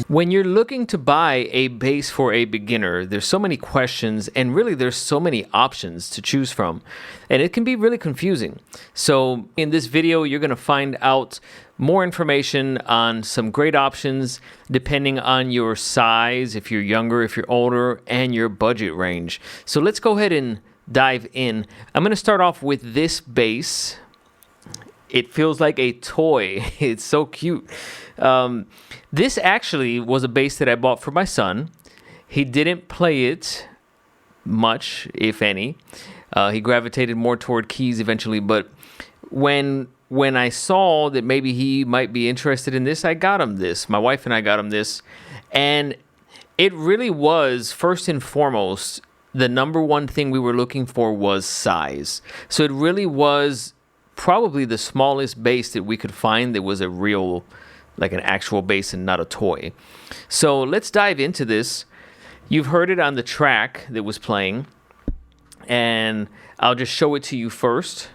When you're looking to buy a bass for a beginner, there's so many questions and really there's so many options to choose from, and it can be really confusing. So in this video, you're going to find out more information on some great options depending on your size, if you're younger, if you're older, and your budget range. So let's go ahead and dive in. I'm going to start off with this bass. It feels like a toy. It's so cute. This actually was a bass that I bought for my son. He didn't play it much, if any. He gravitated more toward keys eventually, but when I saw that maybe he might be interested in this, I got him this. My wife and I got him this, and it really was, first and foremost, the number one thing we were looking for was size. So it really was probably the smallest bass that we could find that was a real, like an actual bass and not a toy. So let's dive into this. You've heard it on the track that was playing, and I'll just show it to you first.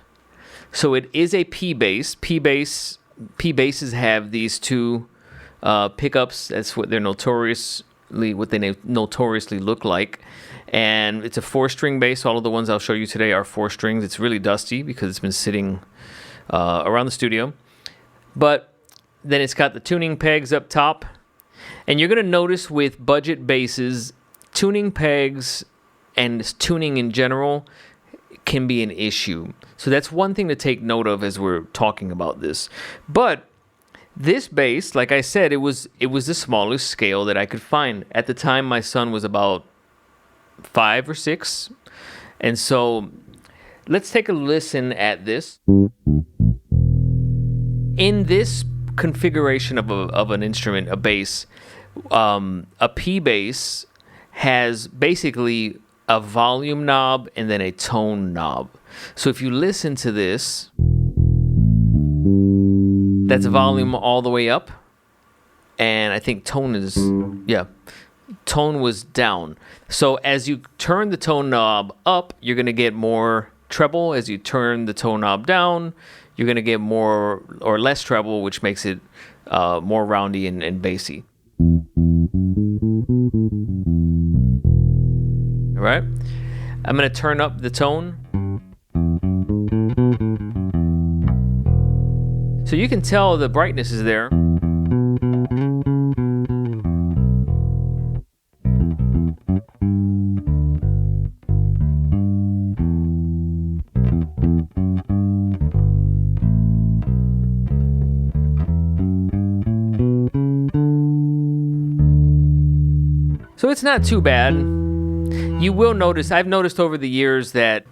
So it is a P bass. P basses have these two pickups. That's what they notoriously look like. And it's a 4-string bass. All of the ones I'll show you today are 4 strings. It's really dusty because it's been sitting around the studio. But then it's got the tuning pegs up top. And you're going to notice with budget basses, tuning pegs and tuning in general can be an issue. So that's one thing to take note of as we're talking about this. But this bass, like I said, it was the smallest scale that I could find. At the time, my son was about 5 or 6. And so let's take a listen at this. In this configuration of an instrument, a bass, a P bass has basically a volume knob and then a tone knob. So if you listen to this, that's volume all the way up, and I think tone was down. So as you turn the tone knob up, you're going to get more treble. As you turn the tone knob down, you're going to get more or less treble, which makes it more roundy and bassy. All right. I'm going to turn up the tone. So you can tell the brightness is there. So it's not too bad. You will notice, I've noticed over the years that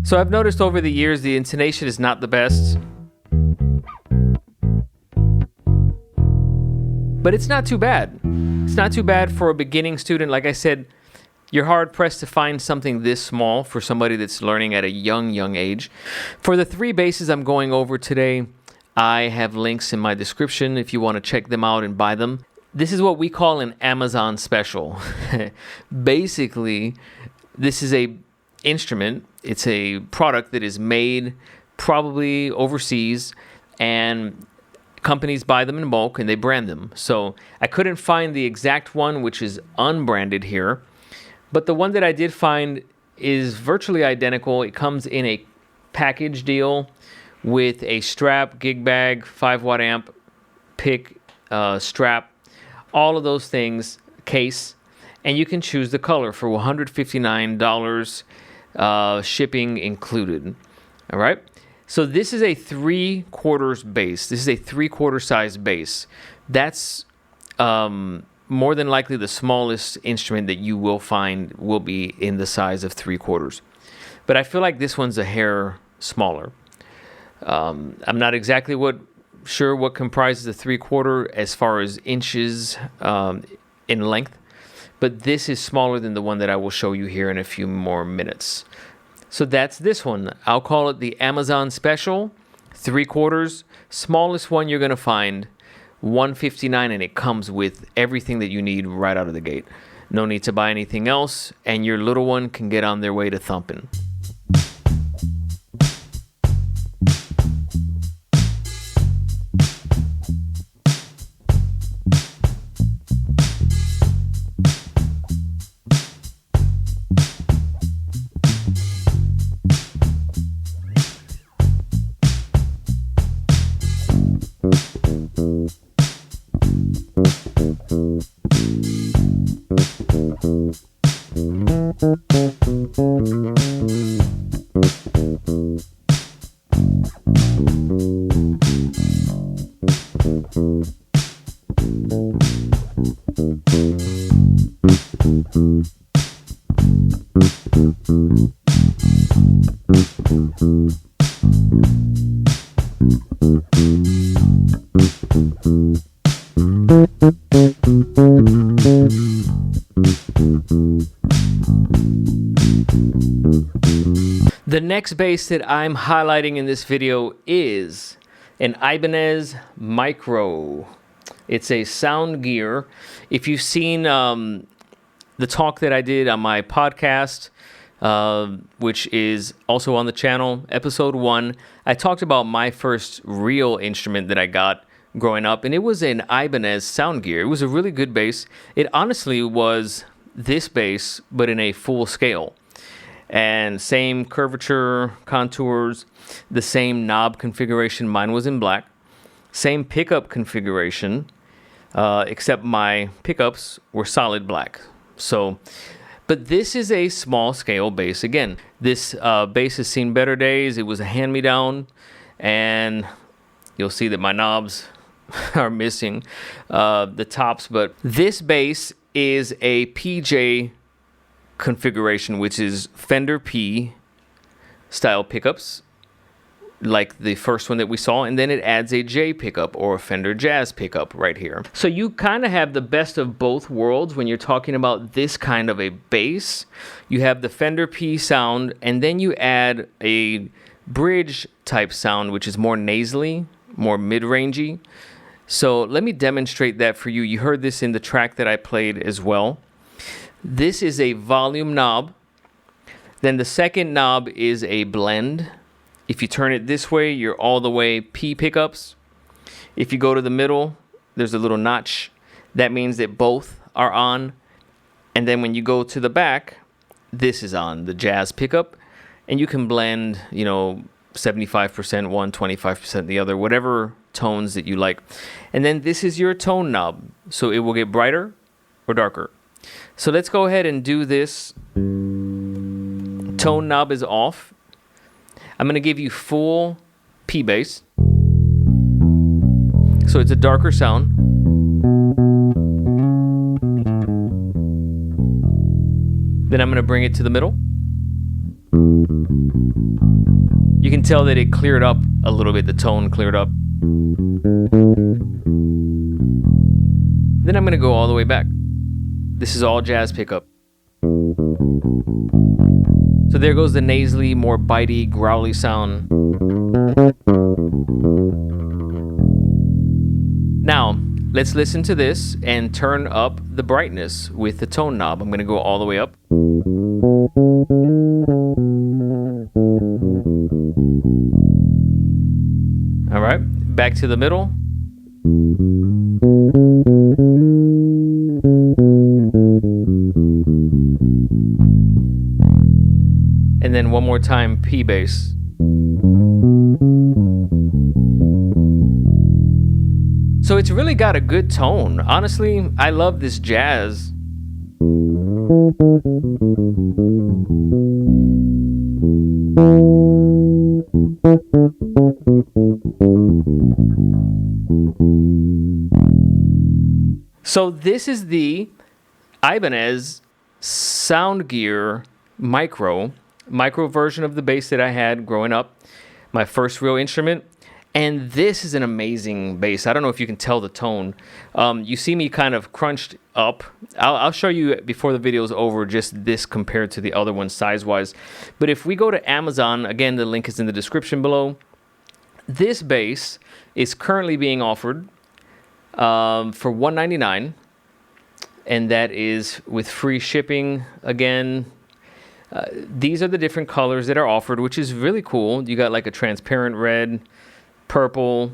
the intonation is not the best. But it's not too bad. It's not too bad for a beginning student. Like I said, you're hard pressed to find something this small for somebody that's learning at a young age. For the 3 basses I'm going over today, I have links in my description if you want to check them out and buy them. This is what we call an Amazon special. Basically, this is a instrument. It's a product that is made probably overseas, and companies buy them in bulk and they brand them. So I couldn't find the exact one, which is unbranded here, but the one that I did find is virtually identical. It comes in a package deal with a strap, gig bag, 5-watt amp, pick, strap, all of those things, case, and you can choose the color for $159, shipping included. All right. So this is a 3/4 bass. This is a 3/4 size bass. That's more than likely the smallest instrument that you will find will be in the size of 3/4. But I feel like this one's a hair smaller. I'm not exactly sure what comprises the 3/4 as far as inches in length, but this is smaller than the one that I will show you here in a few more minutes. So that's this one. I'll call it the Amazon Special, 3/4, smallest one you're gonna find, $159, and it comes with everything that you need right out of the gate. No need to buy anything else, and your little one can get on their way to thumping. The next bass that I'm highlighting in this video is an Ibanez Micro. It's a sound gear. If you've seen the talk that I did on my podcast, which is also on the channel, episode 1, I talked about my first real instrument that I got growing up, and it was an Ibanez sound gear. It was a really good bass. It honestly was this bass, but in a full scale. And same curvature, contours, the same knob configuration. Mine was in black. Same pickup configuration, except my pickups were solid black. So, but this is a small scale bass. Again, this bass has seen better days. It was a hand-me-down, and you'll see that my knobs are missing the tops. But this bass is a PJ configuration, which is Fender P style pickups, like the first one that we saw, and then it adds a J pickup or a Fender Jazz pickup right here. So you kind of have the best of both worlds when you're talking about this kind of a bass. You have the Fender P sound, and then you add a bridge type sound, which is more nasally, more mid-rangey. So let me demonstrate that for you. You heard this in the track that I played as well. This is a volume knob. Then the second knob is a blend. If you turn it this way, you're all the way P pickups. If you go to the middle, there's a little notch. That means that both are on. And then when you go to the back, this is on, the Jazz pickup. And you can blend, 75% one, 25% the other, whatever tones that you like. And then this is your tone knob. So it will get brighter or darker. So let's go ahead and do this. Tone knob is off. I'm going to give you full P bass. So it's a darker sound. Then I'm going to bring it to the middle. You can tell that it cleared up a little bit. The tone cleared up. Then I'm going to go all the way back. This is all Jazz pickup. So there goes the nasally, more bitey, growly sound. Now, let's listen to this and turn up the brightness with the tone knob. I'm going to go all the way up. All right, back to the middle. And then one more time, P bass. So it's really got a good tone. Honestly, I love this Jazz. So this is the Ibanez Soundgear Micro version of the bass that I had growing up, my first real instrument. And this is an amazing bass. I don't know if you can tell the tone. You see me kind of crunched up. I'll show you before the video is over just this compared to the other one size-wise. But if we go to Amazon, again, the link is in the description below. This bass is currently being offered for $199, and that is with free shipping. Again, these are the different colors that are offered, which is really cool. You got like a transparent red, purple,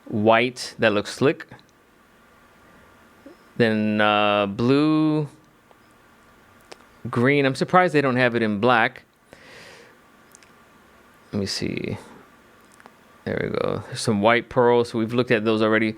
white that looks slick, then blue, green. I'm surprised they don't have it in black. Let me see. There we go. There's some white pearl, so we've looked at those already.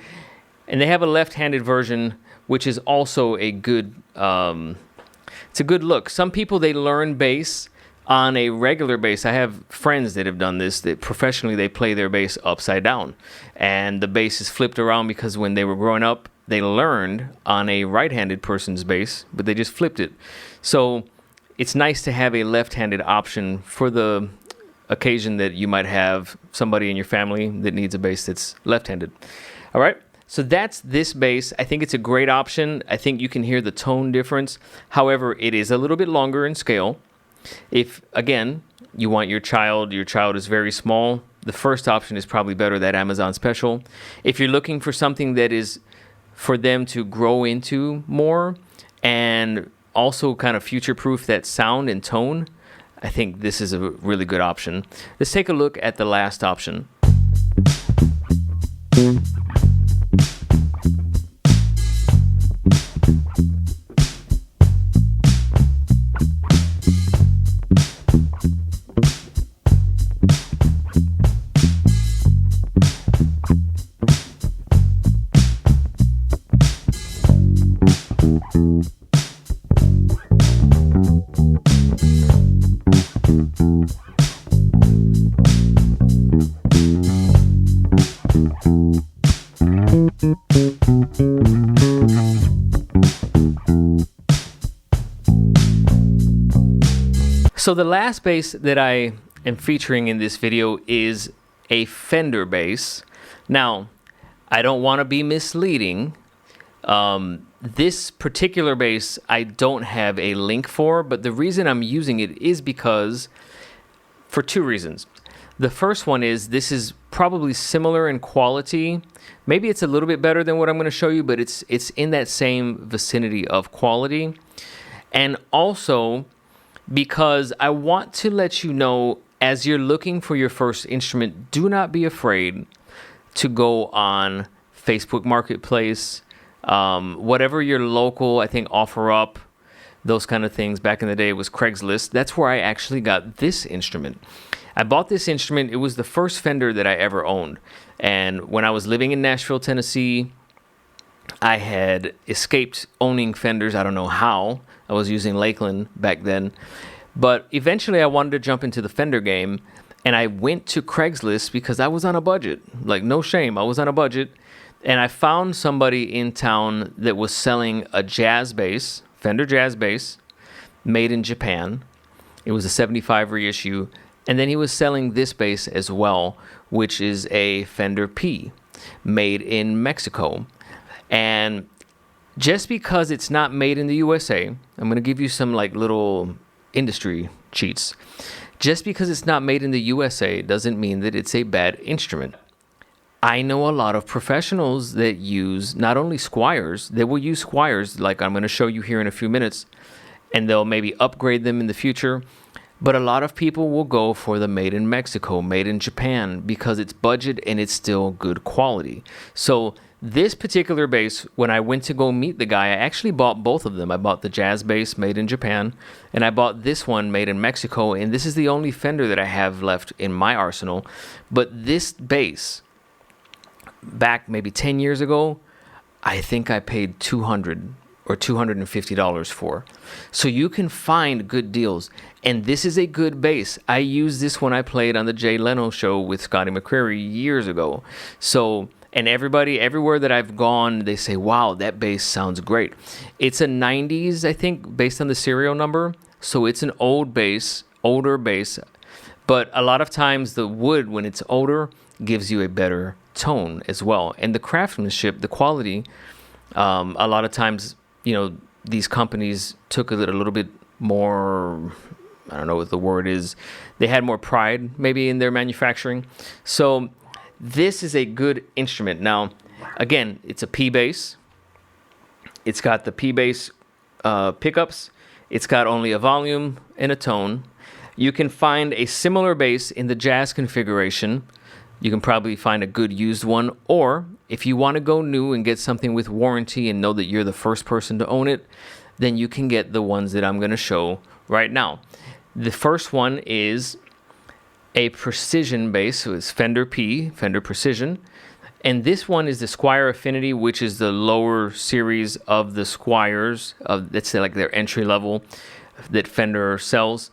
And they have a left-handed version, which is also a good, it's a good look. Some people, they learn bass on a regular bass. I have friends that have done this, that professionally they play their bass upside down. And the bass is flipped around because when they were growing up, they learned on a right-handed person's bass, but they just flipped it. So it's nice to have a left-handed option for the occasion that you might have somebody in your family that needs a bass that's left-handed. All right. So that's this bass. I think it's a great option. I think you can hear the tone difference. However, it is a little bit longer in scale. If, again, you want your child is very small, the first option is probably better, that Amazon special. If you're looking for something that is for them to grow into more and also kind of future-proof that sound and tone, I think this is a really good option. Let's take a look at the last option. So the last bass that I am featuring in this video is a Fender bass. Now, I don't want to be misleading. This particular bass I don't have a link for, but the reason I'm using it is because, for two reasons. The first one is this is probably similar in quality. Maybe it's a little bit better than what I'm going to show you, but it's in that same vicinity of quality. And also because I want to let you know, as you're looking for your first instrument, do not be afraid to go on Facebook Marketplace, whatever your local, I think, OfferUp, those kind of things. Back in the day, it was Craigslist. That's where I actually got this instrument. I bought this instrument. It was the first Fender that I ever owned. And when I was living in Nashville, Tennessee, I had escaped owning Fenders. I don't know how. I was using Lakeland back then. But eventually I wanted to jump into the Fender game, and I went to Craigslist because I was on a budget. Like, no shame, I was on a budget. And I found somebody in town that was selling a jazz bass, Fender jazz bass, made in Japan. It was a 75 reissue. And then he was selling this bass as well, which is a Fender P, made in Mexico. And just because it's not made in the USA, I'm going to give you some like little industry cheats. Just because it's not made in the USA doesn't mean that it's a bad instrument. I know a lot of professionals that use not only Squiers, they will use Squiers like I'm going to show you here in a few minutes, and they'll maybe upgrade them in the future. But a lot of people will go for the made in Mexico, made in Japan, because it's budget and it's still good quality. So this particular bass, when I went to go meet the guy, I actually bought both of them. I bought the jazz bass made in Japan, and I bought this one made in Mexico, and this is the only Fender that I have left in my arsenal. But this bass, back maybe 10 years ago, I think I paid $200 or $250 for. So you can find good deals. And this is a good bass. I used this when I played on the Jay Leno show with Scotty McCreery years ago. So, and everybody, everywhere that I've gone, they say, wow, that bass sounds great. It's a 90s, I think, based on the serial number. So it's an old bass, older bass. But a lot of times the wood, when it's older, gives you a better tone as well. And the craftsmanship, the quality, a lot of times, you know, these companies took it a little bit more, I don't know what the word is. They had more pride maybe in their manufacturing. So this is a good instrument. Now, again, it's a P bass. It's got the P bass pickups. It's got only a volume and a tone. You can find a similar bass in the jazz configuration. You can probably find a good used one, or if you want to go new and get something with warranty and know that you're the first person to own it, then you can get the ones that I'm going to show right now. The first one is a precision bass, so it's Fender P, Fender Precision. And this one is the Squier Affinity, which is the lower series of the Squiers, that's like their entry level that Fender sells.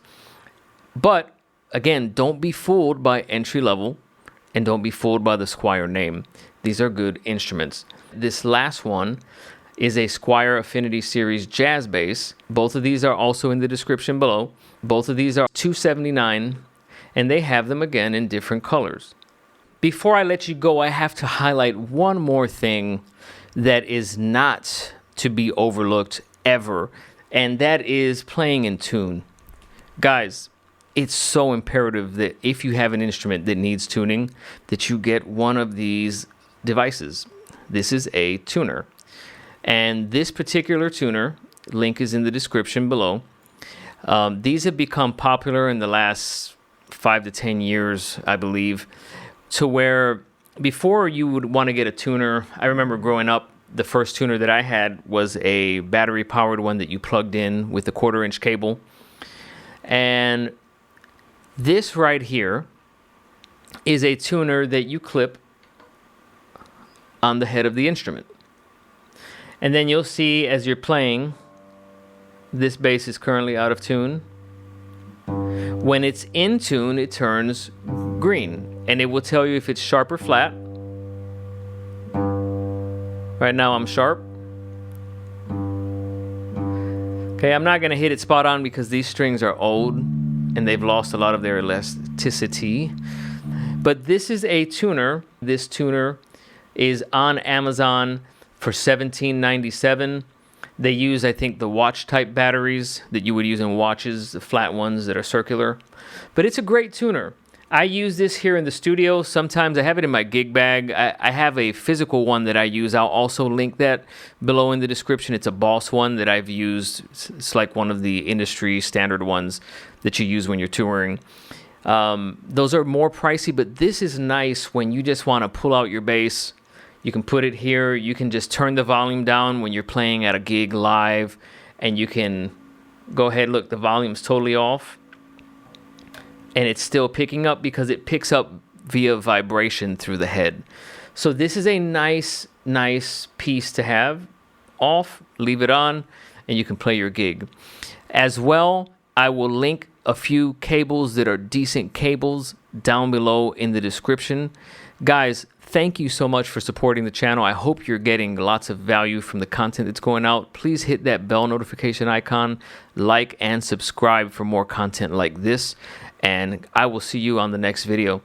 But again, don't be fooled by entry level, and don't be fooled by the Squier name. These are good instruments. This last one is a Squier Affinity Series jazz bass. Both of these are also in the description below. Both of these are $279, and they have them again in different colors. Before I let you go, I have to highlight one more thing that is not to be overlooked ever, and that is playing in tune. Guys, it's so imperative that if you have an instrument that needs tuning, that you get one of these devices. This is a tuner. And this particular tuner, link is in the description below. These have become popular in the last 5 to 10 years, I believe, to where before you would want to get a tuner. I remember growing up, the first tuner that I had was a battery-powered one that you plugged in with a 1/4-inch cable. And this right here is a tuner that you clip on the head of the instrument. And then you'll see as you're playing, this bass is currently out of tune. When it's in tune, it turns green, and it will tell you if it's sharp or flat. Right now I'm sharp. Okay, I'm not gonna hit it spot on because these strings are old and they've lost a lot of their elasticity. But this is a tuner. This tuner is on Amazon for $17.97. They use, I think, the watch type batteries that you would use in watches, the flat ones that are circular. But it's a great tuner. I use this here in the studio. Sometimes I have it in my gig bag. I have a physical one that I use. I'll also link that below in the description. It's a Boss one that I've used. It's like one of the industry standard ones that you use when you're touring. Those are more pricey, but this is nice when you just want to pull out your bass. You can put it here. You can just turn the volume down when you're playing at a gig live, and you can go ahead. Look, the volume's totally off. And it's still picking up because it picks up via vibration through the head. So this is a nice piece to have. Off, leave it on, and you can play your gig. As well, I will link a few cables that are decent cables down below in the description. Guys, thank you so much for supporting the channel. I hope you're getting lots of value from the content that's going out. Please hit that bell notification icon, like and subscribe for more content like this. And I will see you on the next video.